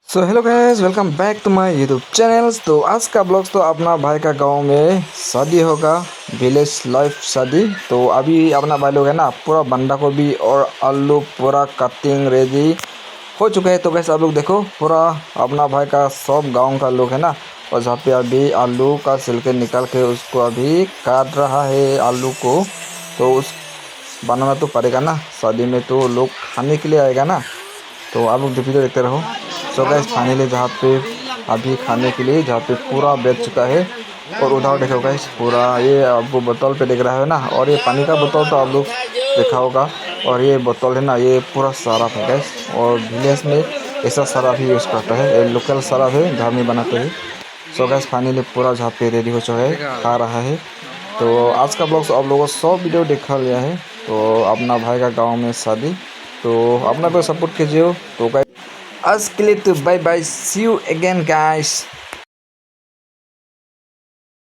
So hello guys, welcome back to my YouTube channels. तो आज का ब्लॉग्स तो अपना भाई का गांव में शादी होगा, विलेज लाइफ शादी। तो अभी अपना भाई लोग है ना, पूरा बंदा गोभी और आलू पूरा कटिंग रेडी हो चुका है। तो गैस आप लोग देखो, पूरा अपना भाई का सब गांव का लोग है ना, और जहाँ पे अभी आलू का छिलके निकाल के उसको अभी काट रहा है आलू को। तो उस बनाना तो पड़ेगा ना, शादी में तो लोग खाने के लिए आएगा ना। तो आप लोग वीडियो देखते रहो। सो गाइस फाइनली जहाँ पे अभी खाने के लिए जहाँ पे पूरा बैठ चुका है। और उधर देखो गाइस, पूरा ये आपको बोतल पे देख रहा है ना, और ये पानी का बोतल तो आप लोग देखा होगा। और ये बोतल है ना, ये पूरा सरफ है गाइस। और विलेज में ऐसा सरफ ही यूज़ करता है, ये लोकल सरफ है, घर में बनाते हैं। सो गाइस फाइनली पूरा जहाँ पे रेडी हो चुका है, खा रहा है। तो आज का ब्लॉग आप लोगों को सब वीडियो देखा लिया है। तो अपना भाई का गांव में शादी, तो अपना पे सपोर्ट कीजिए। तो गाइस आज के लिए तो bye bye, see you again guys.